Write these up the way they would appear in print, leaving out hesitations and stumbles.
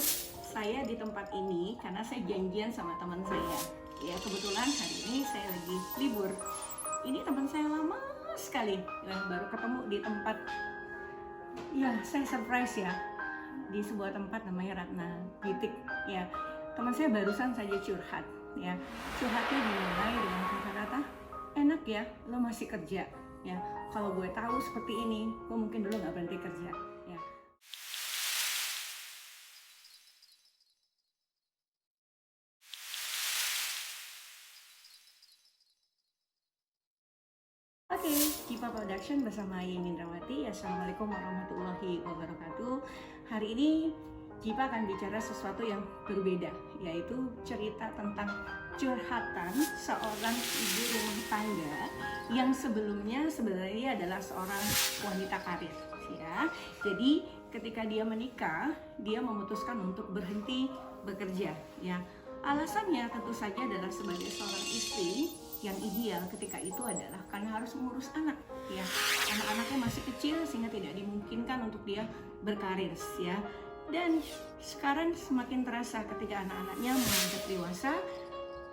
saya di tempat ini karena saya janjian sama teman saya. Ya kebetulan hari ini saya lagi libur. Ini teman saya lama sekali baru ketemu di tempat. Ya saya surprise ya, di sebuah tempat namanya Ratna Bitik. Ya teman saya barusan saja curhat. Ya curhatnya dimulai dengan kata-kata, enak ya lo masih kerja. Ya kalau gue tahu seperti ini, gue mungkin dulu nggak berhenti kerja. Ya. Oke, Jipa Production bersama Yeni Indrawati. Assalamualaikum warahmatullahi wabarakatuh. Hari ini Jipa akan bicara sesuatu yang berbeda, yaitu cerita tentang curhatan seorang ibu rumah tangga yang sebelumnya sebenarnya adalah seorang wanita karir. Ya, jadi ketika dia menikah, dia memutuskan untuk berhenti bekerja. Ya, alasannya tentu saja adalah sebagai seorang istri yang ideal ketika itu adalah karena harus mengurus anak, ya anak-anaknya masih kecil sehingga tidak dimungkinkan untuk dia berkarir, ya. Dan sekarang semakin terasa ketika anak-anaknya menginjak dewasa,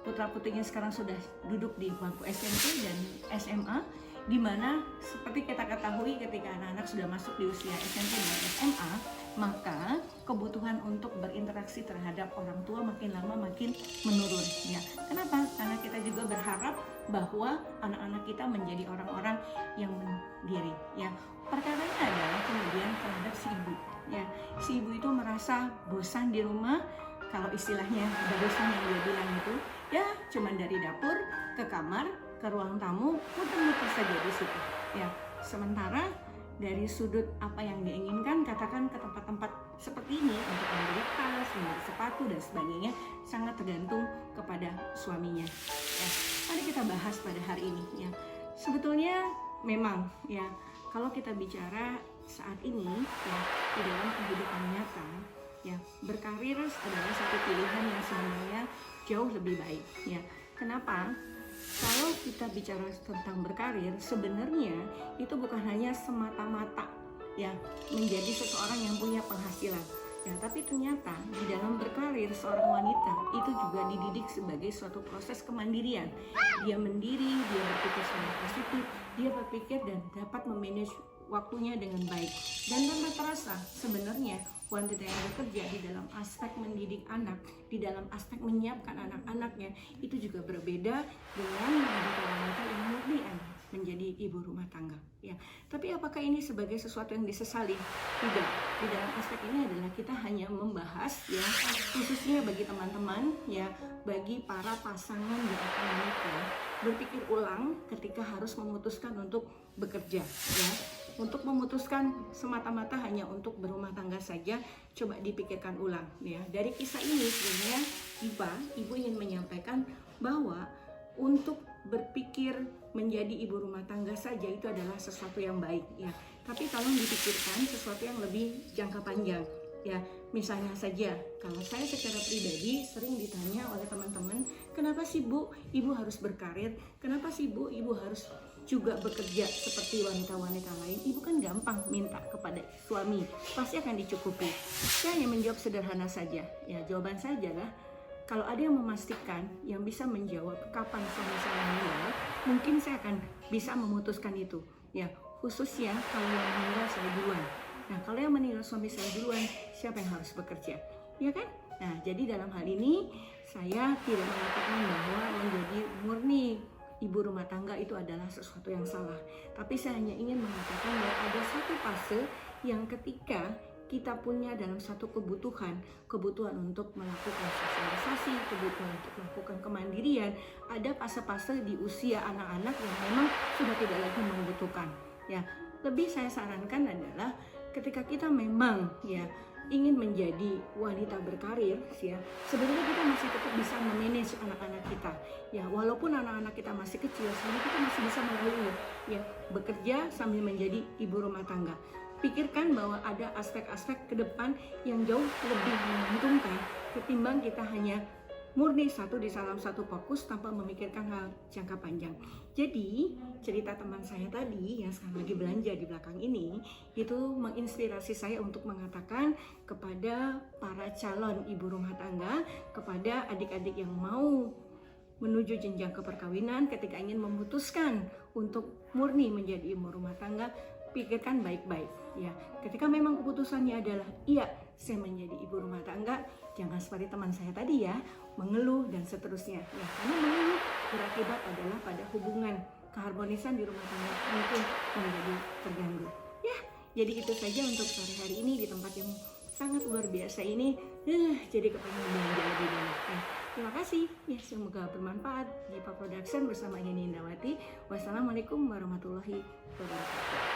putra-putrinya sekarang sudah duduk di bangku SMP dan SMA, di mana seperti kita ketahui ketika anak-anak sudah masuk di usia SMP dan SMA, maka kebutuhan untuk berinteraksi terhadap orang tua makin lama makin menurun. Ya, kenapa? Karena kita juga berharap bahwa anak-anak kita menjadi orang-orang yang mandiri. Ya, perkaranya adalah kemudian terhadap si ibu. Ya, si ibu itu merasa bosan di rumah. Kalau istilahnya bosan yang dia bilang itu, ya cuman dari dapur ke kamar ke ruang tamu, muter-muter saja di situ. Ya, sementara dari sudut apa yang diinginkan, katakan ke tempat-tempat seperti ini untuk membeli tas, membeli sepatu dan sebagainya, sangat tergantung kepada suaminya. Ya, mari kita bahas pada hari ini. Ya, sebetulnya memang ya kalau kita bicara saat ini ya di dalam kehidupan nyata, ya berkarir adalah satu pilihan yang sebenarnya jauh lebih baik. Ya, kenapa? Kalau kita bicara tentang berkarir, sebenarnya itu bukan hanya semata-mata ya menjadi seseorang yang punya penghasilan. Ya, tapi ternyata di dalam berkarir seorang wanita itu juga dididik sebagai suatu proses kemandirian. Dia mandiri, dia berpikir secara positif, dia berpikir dan dapat memanage waktunya dengan baik. Dan tanpa terasa sebenarnya wanita yang bekerja di dalam aspek mendidik anak, di dalam aspek menyiapkan anak-anaknya itu juga berbeda dengan wanita yang murni menjadi ibu rumah tangga. Ya, tapi apakah ini sebagai sesuatu yang disesali? Tidak. Di dalam aspek ini adalah kita hanya membahas ya, khususnya bagi teman-teman ya, bagi para pasangan yang akan menikah, berpikir ulang ketika harus memutuskan untuk bekerja ya. Untuk memutuskan semata-mata hanya untuk berumah tangga saja, coba dipikirkan ulang ya. Dari kisah ini sebenarnya ibu ingin menyampaikan bahwa untuk berpikir menjadi ibu rumah tangga saja itu adalah sesuatu yang baik ya. Tapi tolong dipikirkan sesuatu yang lebih jangka panjang ya. Misalnya saja, kalau saya secara pribadi sering ditanya oleh teman-teman, kenapa sih Bu, ibu harus berkarir? Kenapa sih Bu, ibu harus juga bekerja seperti wanita-wanita lain? Ibu kan gampang minta kepada suami, pasti akan dicukupi. Saya hanya menjawab sederhana saja. Ya, jawaban saya adalah kalau ada yang memastikan, yang bisa menjawab kapan suami saya meninggal, mungkin saya akan bisa memutuskan itu. Ya, khususnya kalau yang meninggal saya duluan. Nah, kalau yang meninggal suami saya duluan, siapa yang harus bekerja? Ya kan? Nah, jadi dalam hal ini saya tidak mengatakan bahwa menjadi murni ibu rumah tangga itu adalah sesuatu yang salah. Tapi saya hanya ingin mengatakan bahwa ada satu fase yang ketika kita punya dalam satu kebutuhan untuk melakukan sosialisasi, kebutuhan untuk melakukan kemandirian, ada fase-fase di usia anak-anak yang memang sudah tidak lagi membutuhkan. Ya, lebih saya sarankan adalah ketika kita memang ya ingin menjadi wanita berkarir ya, sebenarnya kita masih tetap bisa memanage anak-anak kita ya, walaupun anak-anak kita masih kecil, sebenarnya kita masih bisa melalui ya bekerja sambil menjadi ibu rumah tangga. Pikirkan bahwa ada aspek-aspek ke depan yang jauh lebih menguntungkan ketimbang kita hanya murni satu di dalam satu fokus tanpa memikirkan hal jangka panjang. Jadi cerita teman saya tadi yang sekarang lagi belanja di belakang ini itu menginspirasi saya untuk mengatakan kepada para calon ibu rumah tangga, kepada adik-adik yang mau menuju jenjang keperkawinan, ketika ingin memutuskan untuk murni menjadi ibu rumah tangga, pikirkan baik-baik ya. Ketika memang keputusannya adalah iya, saya menjadi ibu rumah tangga, jangan seperti teman saya tadi ya, mengeluh dan seterusnya ya. Karena mengeluh berakibat adalah pada hubungan keharmonisan di rumah tangga mungkin menjadi terganggu. Ya, jadi itu saja untuk sore hari ini di tempat yang sangat luar biasa ini. Jadi kepengen belanja lebih banyak ya. Terima kasih, ya semoga bermanfaat. Jipa Production bersama Yeni Indrawati. Wassalamualaikum warahmatullahi wabarakatuh.